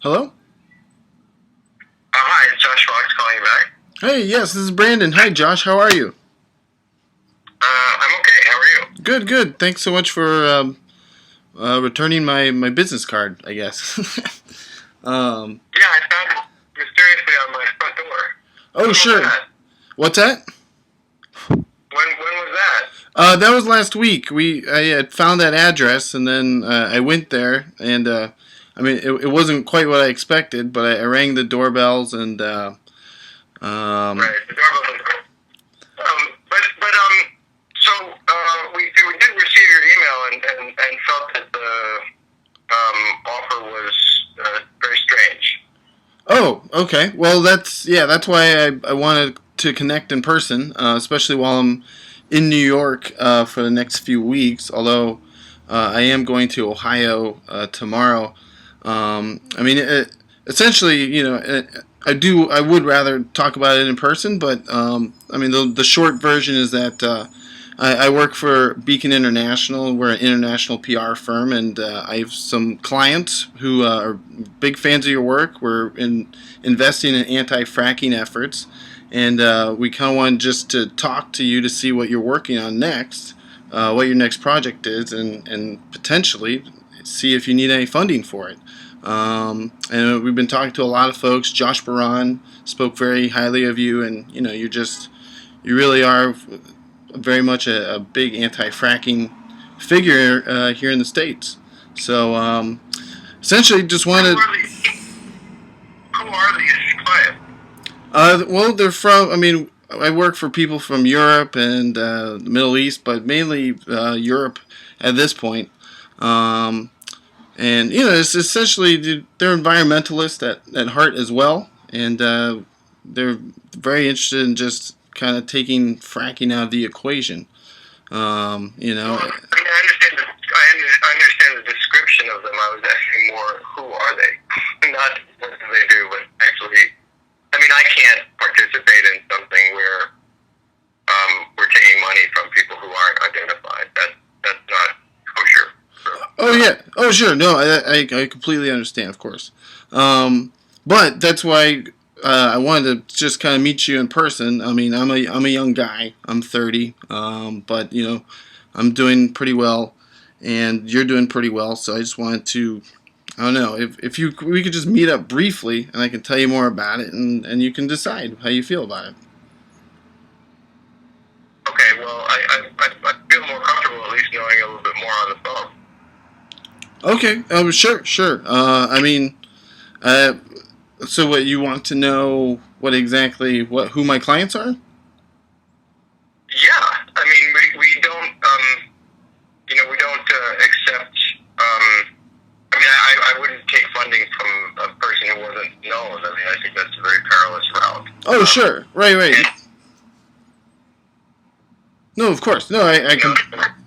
Hello? Hi, it's Josh Fox calling you back. Hey, yes, this is Brandon. Hi, Josh. How are you? I'm okay. How are you? Good, good. Thanks so much for returning my business card, I guess. um, Yeah, I found it mysteriously on my front door. oh, When was sure. that? What's that? When was that? That was last week. I had found that address, and then I went there, and it wasn't quite what I expected, but I rang the doorbells, and Right, the doorbell was cool. So we did receive your email and felt that the offer was very strange. oh, okay. Well, that's why I wanted to connect in person, especially while I'm in New York for the next few weeks. Although I am going to Ohio tomorrow. Essentially, I would rather talk about it in person, but the short version is that I work for Beacon International. We're an international PR firm, and I have some clients who are big fans of your work. We're investing in anti-fracking efforts, and we kind of wanted just to talk to you to see what you're working on next, what your next project is, and potentially see if you need any funding for it. And we've been talking to a lot of folks. Josh Baran spoke very highly of you, and you really are very much a big anti-fracking figure here in the States. So essentially, just wanted. Who are these clients? Well, they're from. I work for people from Europe and the Middle East, but mainly Europe at this point. Um, and it's essentially they're environmentalists at heart as well, and they're very interested in just kind of taking fracking out of the equation. Well, I understand. I understand the description of them. I was asking more, who are they? Not what do they do, but actually, I can't participate in something where we're taking money from people who aren't identified. That's not kosher. Oh yeah. Oh sure. No, I completely understand, of course. But that's why I wanted to just kind of meet you in person. I'm a young guy. I'm 30. But I'm doing pretty well, and you're doing pretty well. So I just wanted to. I don't know if we could just meet up briefly, and I can tell you more about it, and you can decide how you feel about it. Okay, well, I feel more comfortable at least knowing a little bit more on the phone. Okay. Sure. Sure. So what you want to know? What exactly? Who my clients are? Yeah, we don't, we don't accept. I wouldn't take funding from a person who wasn't known. I think that's a very perilous route. Oh, sure. Right, right. And, No, of course. No, I can.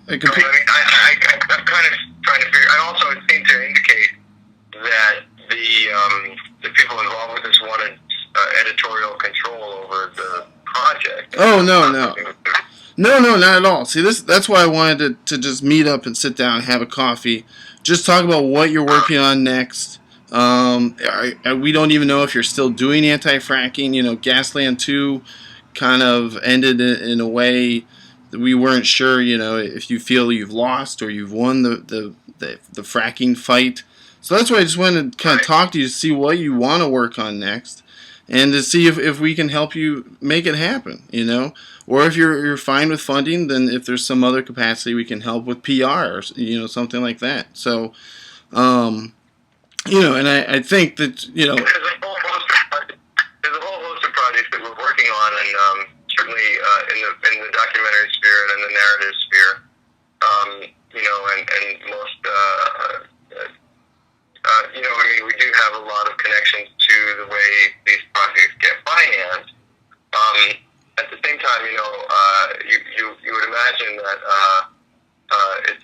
I can. I'm kind of trying to figure. I also seem to indicate that the people involved with this wanted editorial control over the project. Oh no, no. No, no, not at all. See, that's why I wanted to just meet up and sit down and have a coffee. Just talk about what you're working on next. We don't even know if you're still doing anti-fracking. Gasland 2 kind of ended in a way that we weren't sure, if you feel you've lost or you've won the fracking fight. So that's why I just wanted to kind of talk to you to see what you want to work on next, and to see if we can help you make it happen, Or if you're fine with funding, then if there's some other capacity we can help with PR or something like that. So, and I think that there's a whole host of projects that we're working on, and certainly in the documentary sphere and in the narrative sphere, and most. We do have a lot of connections to the way these projects get financed. At the same time, you would imagine that it's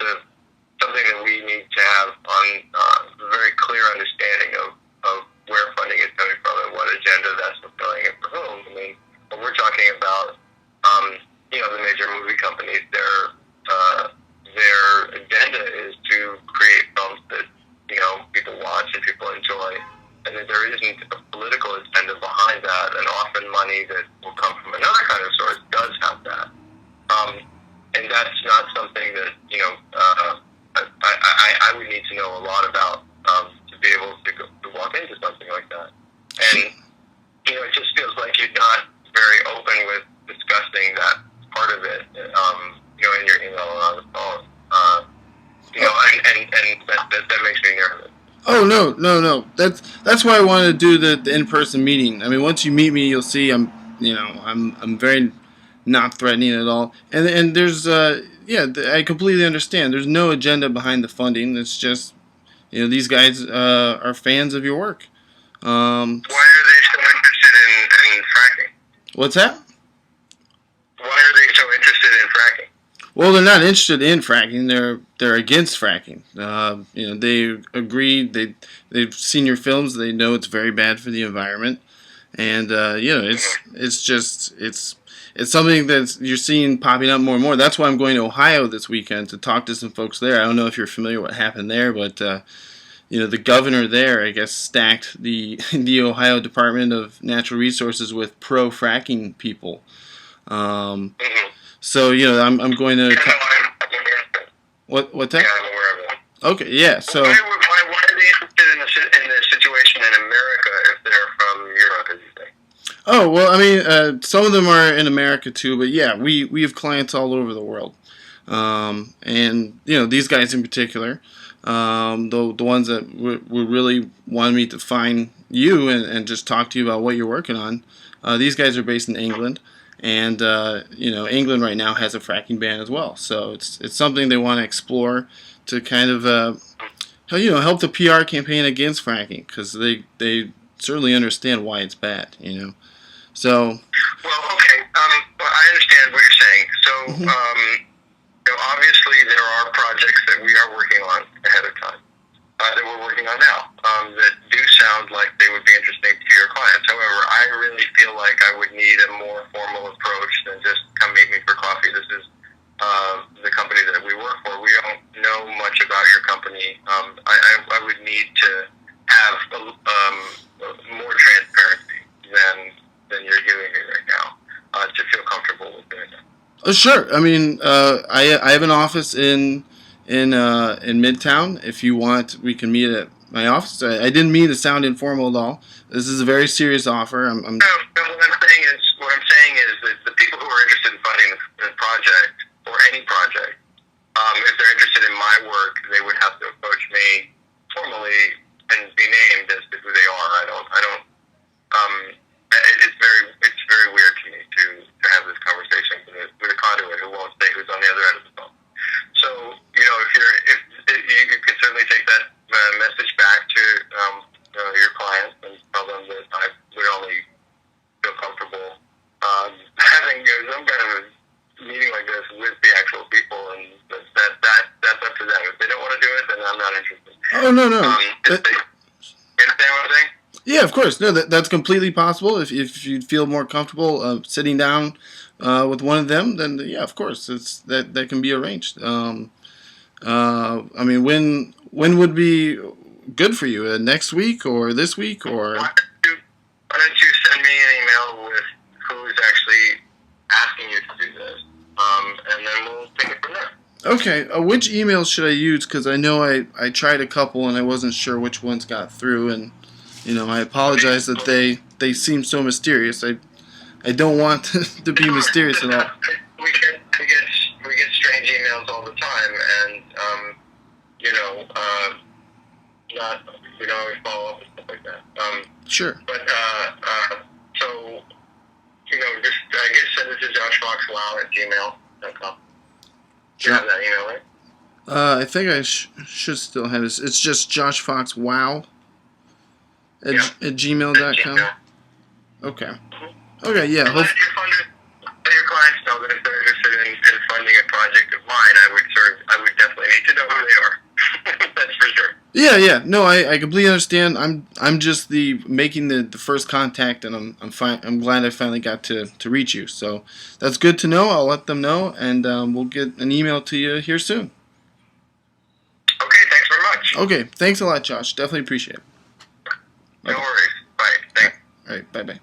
something that we need to have on a very clear understanding of where funding is coming from and what agenda that's fulfilling and for whom. When we're talking about, the major movie companies, their agenda is to create films that people watch and people enjoy, and and that there isn't a political agenda behind that, and often money that will come from another kind of source does have that. And that's not something that, I would need to know a lot about to be able to walk into something like that. And, it just feels like you're not very open with discussing that part of it, in your email or on the phone. And that makes me nervous. Oh no. That's why I wanted to do the in-person meeting. I mean, once you meet me, you'll see I'm very not threatening at all. And there's I completely understand. There's no agenda behind the funding. It's just these guys are fans of your work. Why are they so interested in fracking? What's that? Why are they so interested in fracking? Well, they're not interested in fracking. They're against fracking. They agree. They've seen your films. They know it's very bad for the environment, and it's something that you're seeing popping up more and more. That's why I'm going to Ohio this weekend to talk to some folks there. I don't know if you're familiar with what happened there, but the governor there, I guess, stacked the Ohio Department of Natural Resources with pro-fracking people. So I'm going to. What's that? Yeah, I'm aware of that. Okay, yeah. So. Why are they interested in the situation in America if they're from Europe, as you say? Oh well, I mean, some of them are in America too, but yeah, we have clients all over the world, and these guys in particular, the ones that would really wanted me to find you and just talk to you about what you're working on. These guys are based in England. And England right now has a fracking ban as well, so it's something they want to explore to kind of help the PR campaign against fracking, because they certainly understand why it's bad. So. Well, okay. I understand what you're saying. So, obviously there are projects that we are working on ahead of time that we're working on now that do sound like they would be interesting to your clients. However, I really feel like I would need a more formal approach than just come meet me for coffee. This is the company that we work for. We don't know much about your company. I would need to have more transparency than you're giving me right now to feel comfortable with doing that. Sure. I mean, I have an office in Midtown. If you want, we can meet at my office. I didn't mean to sound informal at all. This is a very serious offer. No, what I'm saying is that the people who are interested in funding the project or any project, if they're interested in my work, they would have to approach me formally and be named as to who they are. It's very weird to me to have this conversation with a conduit who won't say who's on the other end of the phone. So, if you can certainly take that message back to your clients and tell them that I would only feel comfortable having some kind of a meeting like this with the actual people, and that's up to them. If they don't want to do it, then I'm not interested. Oh no. You understand what I'm saying? Yeah, of course. No, that's completely possible. If you feel more comfortable sitting down with one of them, then yeah, of course, that can be arranged. I mean, when would be good for you? Next week or this week or? Why don't you send me an email with who's actually asking you to do this, and then we'll take it from there. Okay. Which email should I use? Because I know I tried a couple and I wasn't sure which ones got through, and I apologize that they seem so mysterious. I don't want to be mysterious at all. We get strange emails all the time, and we don't always follow up and stuff like that. Sure. But so just I guess send it to joshfoxwow@gmail.com. You have that email, right? I think I should still have it. It's just joshfoxwow at gmail.com. Okay. Okay, yeah. Let your clients know that if they're interested in funding a project of mine, I would definitely need to know who they are. That's for sure. Yeah. No, I completely understand. I'm just making the first contact, and I'm fine. I'm glad I finally got to reach you. So that's good to know. I'll let them know, and we'll get an email to you here soon. Okay, thanks very much. Okay, thanks a lot, Josh. Definitely appreciate it. No worries. Bye. Thanks. All right. Bye bye.